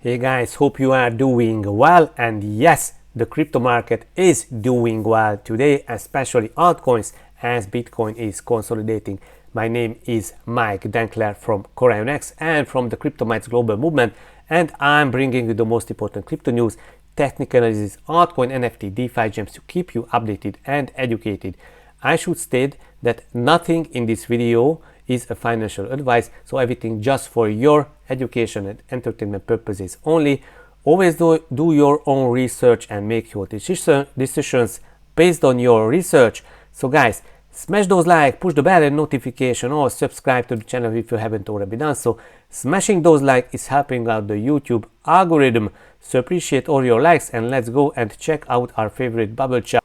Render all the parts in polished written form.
Hey guys, hope you are doing well, and yes, the crypto market is doing well today, especially altcoins as Bitcoin is consolidating. My name is Mike Denkler from CorionX and from the CryptoMinds Global movement, and I'm bringing you the most important crypto news, technical analysis, altcoin, NFT, DeFi gems to keep you updated and educated. I should state that nothing in this video is a financial advice, so everything just for your education and entertainment purposes only. Always do your own research and make your decisions based on your research. So guys, smash those like, push the bell and notification, or subscribe to the channel if you haven't already done so. Smashing those like is helping out the YouTube algorithm, so appreciate all your likes, and let's go and check out our favorite bubble chart.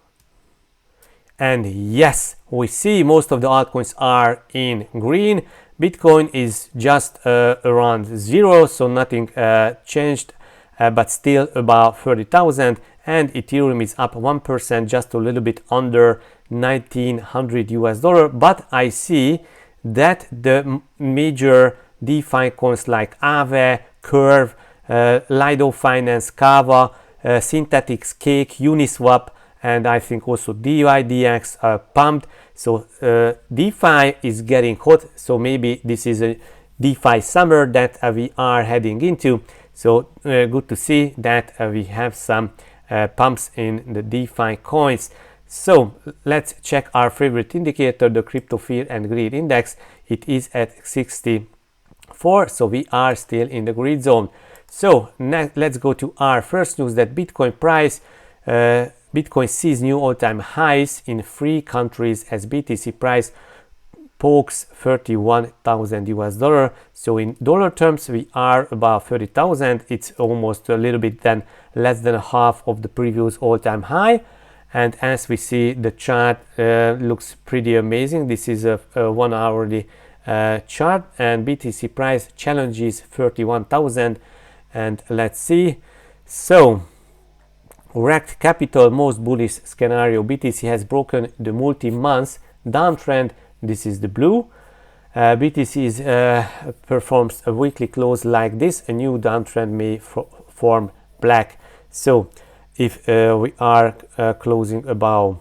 And yes, we see most of the altcoins are in green. Bitcoin is just around zero, so nothing changed, but still about 30,000. And Ethereum is up 1%, just a little bit under $1,900. But I see that the major DeFi coins like Aave, Curve, Lido Finance, Kava, Synthetics, Cake, Uniswap, and I think also DYDX are pumped. So DeFi is getting hot, so maybe this is a DeFi summer that we are heading into. So good to see that we have some pumps in the DeFi coins. So let's check our favorite indicator, the crypto fear and greed index. It is at 64, so we are still in the greed zone. So next, let's go to our first news, that Bitcoin price. Bitcoin sees new all-time highs in 3 countries as BTC price pokes $31,000. So in dollar terms, we are about 30,000. It's almost a little bit less than half of the previous all-time high. And as we see, the chart looks pretty amazing. This is a 1 hourly chart, and BTC price challenges 31,000. And let's see. So wrecked capital, most bullish scenario. BTC has broken the multi-month downtrend. This is the blue. BTC performs a weekly close like this. A new downtrend may form black. So if we are closing above,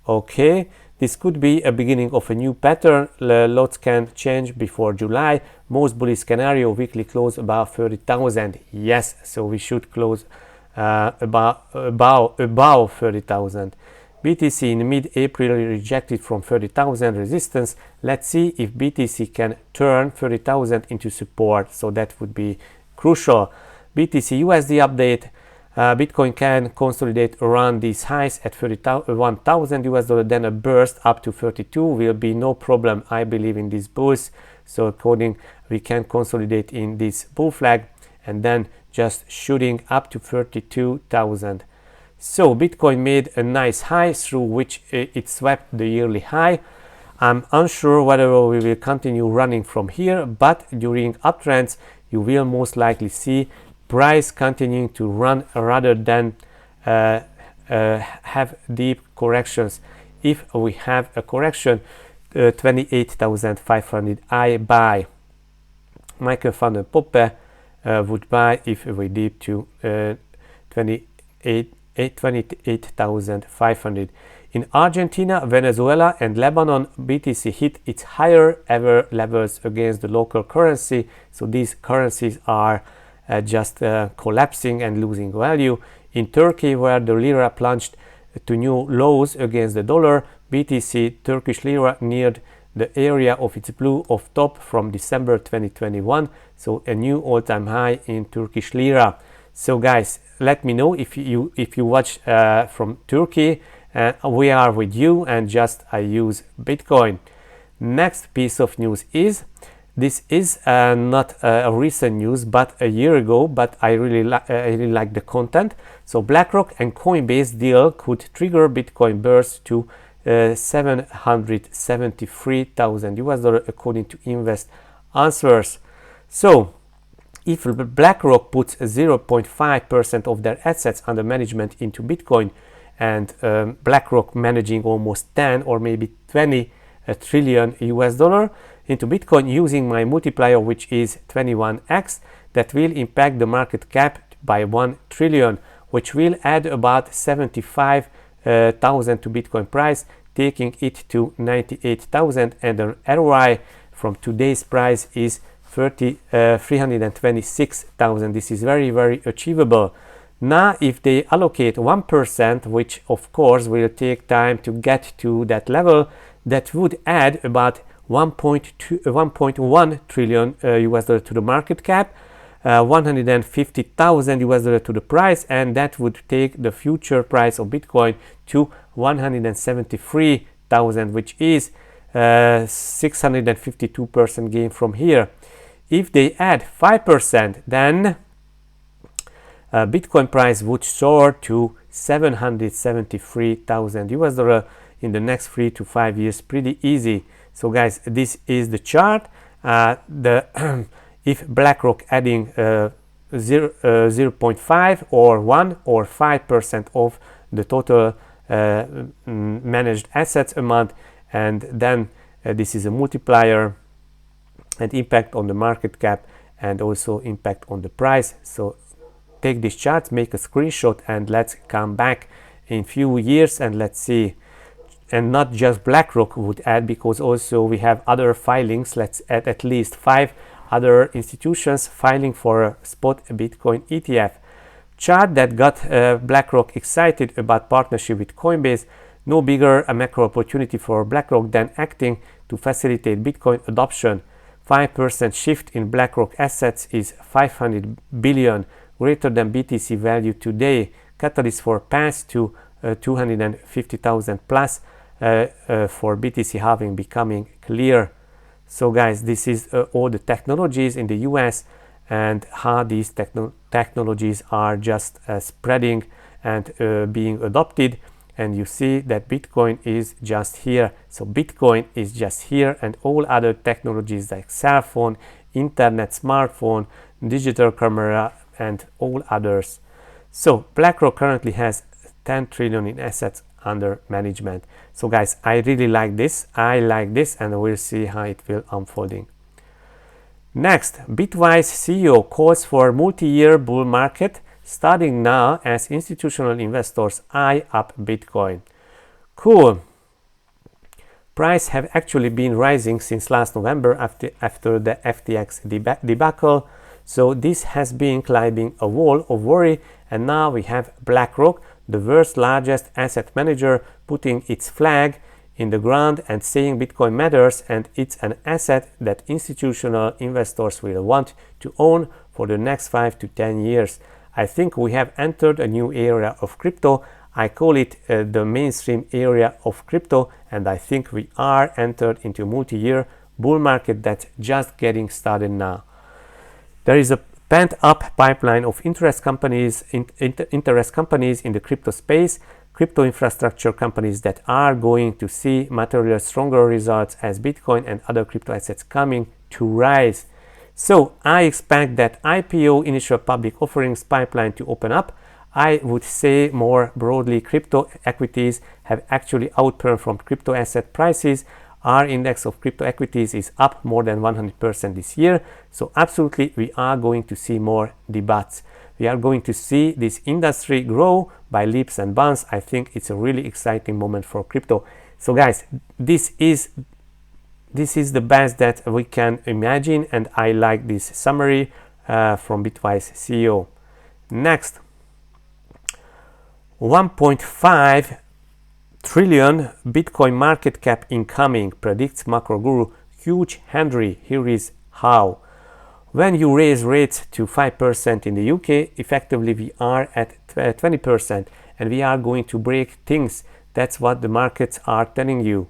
okay, this could be a beginning of a new pattern. Lots can change before July. Most bullish scenario, weekly close above 30,000. Yes, so we should close above 30,000. BTC in mid-April rejected from 30,000 resistance. Let's see if BTC can turn 30,000 into support, so that would be crucial. BTC USD update. Bitcoin can consolidate around these highs at $31,000, then a burst up to 32 will be no problem, I believe, in this bulls. So according, we can consolidate in this bull flag and then just shooting up to 32,000. So Bitcoin made a nice high through which it swept the yearly high. I'm unsure whether we will continue running from here, but during uptrends you will most likely see price continuing to run rather than have deep corrections. If we have a correction, 28,500 I buy. Michael van den Poppe would buy if we dip to 28,500. In Argentina, Venezuela and Lebanon, BTC hit its higher ever levels against the local currency. So these currencies are just collapsing and losing value. In Turkey, where the lira plunged to new lows against the dollar, BTC Turkish lira neared the area of its blue off top from December 2021, so a new all-time high in Turkish lira. So guys, let me know if you watch from Turkey. We are with you, and just I use Bitcoin. Next piece of news is, this is not a recent news but a year ago, but I really like the content. So Blackrock and Coinbase deal could trigger Bitcoin burst to $773,000 according to Invest Answers. So if BlackRock puts 0.5% of their assets under management into Bitcoin, and BlackRock managing almost 10 or maybe 20 trillion US dollar into Bitcoin using my multiplier, which is 21x, that will impact the market cap by 1 trillion, which will add about 75,000 to Bitcoin price, taking it to 98,000, and the ROI from today's price is 326,000. This is very, very achievable. Now, if they allocate 1%, which of course will take time to get to that level, that would add about 1.1 trillion US dollar to the market cap, 150,000 US dollar to the price, and that would take the future price of Bitcoin to 173,000, which is 652% gain from here. If they add 5%, then Bitcoin price would soar to 773,000 US dollar in the next 3 to 5 years. Pretty easy. So guys, this is the chart. If BlackRock adding 0.5 or 1 or 5% of the total managed assets amount, and then this is a multiplier and impact on the market cap and also impact on the price. So take this chart, make a screenshot, and let's come back in few years and let's see. And not just BlackRock would add, because also we have other filings. Let's add at least 5 other institutions filing for a spot Bitcoin ETF. Chart that got BlackRock excited about partnership with Coinbase. No bigger a macro opportunity for BlackRock than acting to facilitate Bitcoin adoption. 5% shift in BlackRock assets is 500 billion, greater than BTC value today. Catalyst for path to 250,000 plus for BTC halving becoming clear. So guys, this is all the technologies in the US and how these technologies are just spreading and being adopted. And you see that Bitcoin is just here. So Bitcoin is just here, and all other technologies like cell phone, internet, smartphone, digital camera, and all others. So BlackRock currently has 10 trillion in assets under management. So guys, I really like this. I like this, and we'll see how it will unfolding. Next, Bitwise CEO calls for multi-year bull market starting now as institutional investors eye up Bitcoin. Cool. Price have actually been rising since last November after the FTX debacle. So this has been climbing a wall of worry, and now we have BlackRock, the world's largest asset manager, putting its flag in the ground and saying Bitcoin matters, and it's an asset that institutional investors will want to own for the next 5 to 10 years. I think we have entered a new area of crypto. I call it the mainstream area of crypto, and I think we are entered into a multi-year bull market that's just getting started now. There is a pent-up pipeline of interest companies in the crypto space, crypto infrastructure companies that are going to see material stronger results as Bitcoin and other crypto assets coming to rise. So I expect that IPO, initial public offerings pipeline, to open up. I would say more broadly, crypto equities have actually outperformed crypto asset prices. Our index of crypto equities is up more than 100% this year. So absolutely, we are going to see more debates. We are going to see this industry grow by leaps and bounds. I think it's a really exciting moment for crypto. So guys, this is the best that we can imagine, and I like this summary from Bitwise CEO. Next, 1.5 trillion Bitcoin market cap incoming, predicts macro guru Huge Henry. Here is how. When you raise rates to 5% in the UK, effectively we are at 20%, and we are going to break things. That's what the markets are telling you.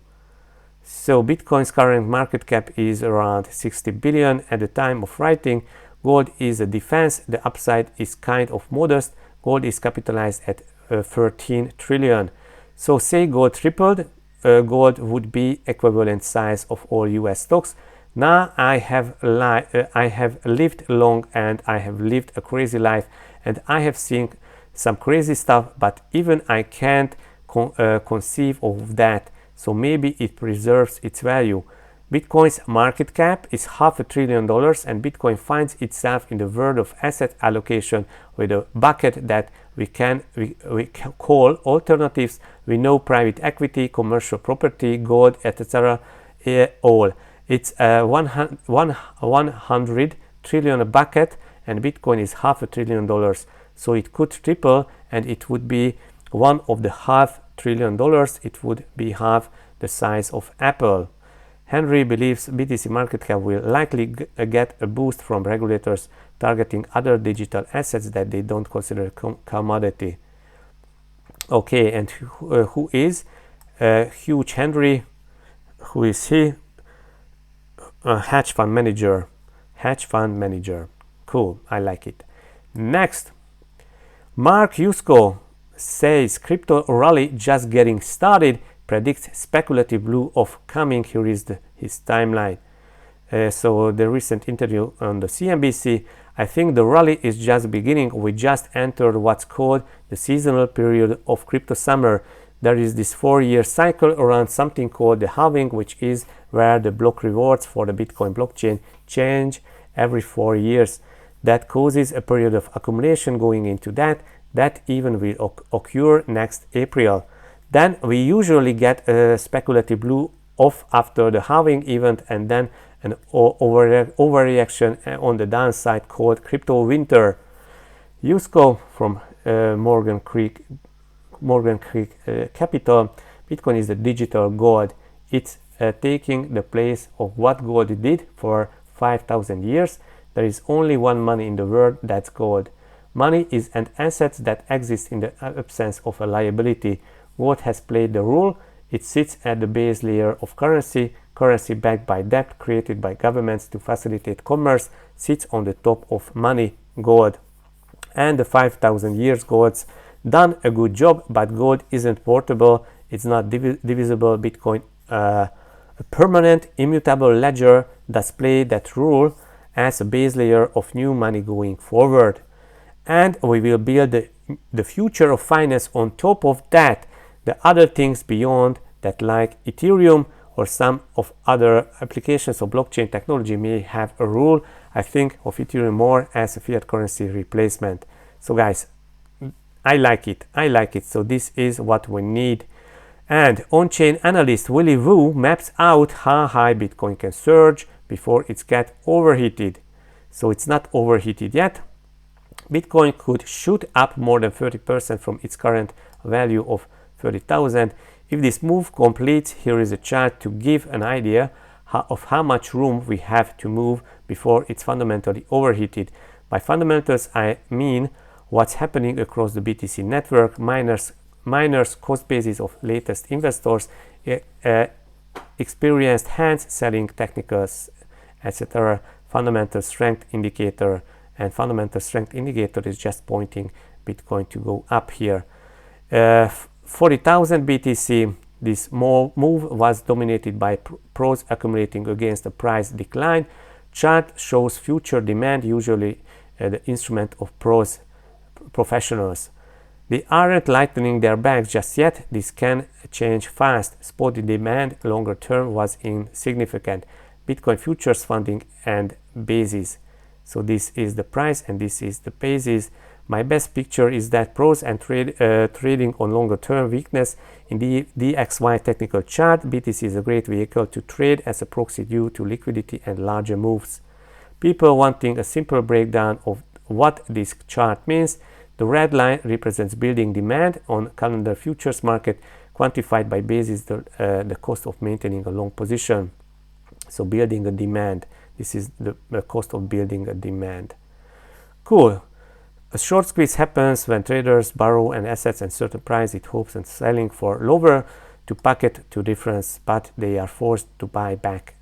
So Bitcoin's current market cap is around 60 billion at the time of writing. Gold is a defense. The upside is kind of modest. Gold is capitalized at 13 trillion. So say gold tripled, gold would be equivalent size of all US stocks. Now I have lived long, and I have lived a crazy life, and I have seen some crazy stuff, but even I can't conceive of that. So maybe it preserves its value. Bitcoin's market cap is $500 billion, and Bitcoin finds itself in the world of asset allocation with a bucket that we can call alternatives. We know private equity, commercial property, gold, etc. All. It's a 100 trillion bucket, and Bitcoin is $500 billion. So it could triple, and it would be one of the $500 billion. It would be half the size of Apple. Henry believes BTC market cap will likely get a boost from regulators targeting other digital assets that they don't consider commodity. Okay, and who is Huge Henry? Who is he? A hedge fund manager. Hedge fund manager. Cool, I like it. Next, Mark Yusko says crypto rally just getting started, predicts speculative blue of coming. Here is his timeline. So the recent interview on the CNBC, I think the rally is just beginning. We just entered what's called the seasonal period of crypto summer. There is this 4-year cycle around something called the halving, which is where the block rewards for the Bitcoin blockchain change every 4 years. That causes a period of accumulation going into that even will occur next April. Then we usually get a speculative blue off after the halving event, and then an overreaction on the downside called crypto winter. Yusko from Morgan Creek Capital, Bitcoin is the digital gold. It's taking the place of what gold did for 5,000 years. There is only one money in the world, that's gold. Money is an asset that exists in the absence of a liability. Gold has played the role. It sits at the base layer of currency. Currency backed by debt created by governments to facilitate commerce sits on the top of money, gold. And the 5,000 years gold's done a good job, but gold isn't portable. It's not divisible. Bitcoin, a permanent, immutable ledger, does play that role as a base layer of new money going forward. And we will build the future of finance on top of that. The other things beyond that, like Ethereum or some of other applications of blockchain technology, may have a role. I think of Ethereum more as a fiat currency replacement. So guys, I like it. So this is what we need. And on-chain analyst Willy Woo maps out how high Bitcoin can surge before it gets overheated. So it's not overheated yet. Bitcoin could shoot up more than 30% from its current value of 30,000. If this move completes, here is a chart to give an idea of how much room we have to move before it's fundamentally overheated. By fundamentals, I mean what's happening across the BTC network, miners, cost basis of latest investors, experienced hands selling technicals, etc. Fundamental strength indicator, and fundamental strength indicator is just pointing Bitcoin to go up here. 40,000 BTC, this move was dominated by pros accumulating against the price decline. Chart shows future demand, usually the instrument of professionals. They aren't lightening their bags just yet. This can change fast. Spot demand longer term was insignificant. Bitcoin futures funding and basis. So this is the price and this is the basis. My best picture is that pros and trading on longer term weakness in the DXY technical chart. BTC is a great vehicle to trade as a proxy due to liquidity and larger moves. People wanting a simple breakdown of what this chart means. The red line represents building demand on calendar futures market, quantified by basis the cost of maintaining a long position. So building a demand. This is the cost of building a demand. Cool. A short squeeze happens when traders borrow an asset and certain price it hopes and selling for lower to pocket to difference, but they are forced to buy back.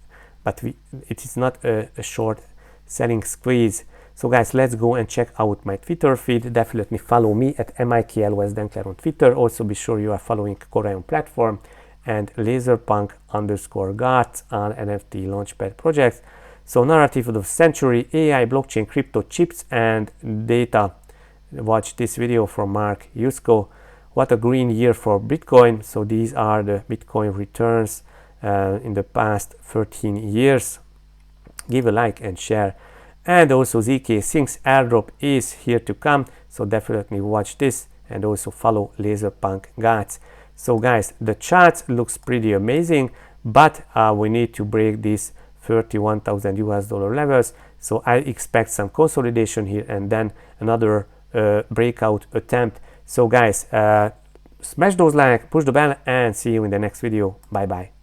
But it is not a short selling squeeze. So guys, let's go and check out my Twitter feed. Definitely follow me at MIKLWestDenkler on Twitter. Also be sure you are following Corion platform and laserpunk_guards on NFT launchpad projects. So narrative of the century, AI, blockchain, crypto, chips and data. Watch this video from Mark Yusko. What a green year for Bitcoin. So these are the Bitcoin returns in the past 13 years. Give a like and share. And also ZK thinks airdrop is here to come, so definitely watch this, and also follow Laserpunk Guts. So guys, the chart looks pretty amazing, but we need to break these 31,000 US dollar levels. So I expect some consolidation here and then another breakout attempt. So guys, smash those likes, push the bell, and see you in the next video. Bye bye.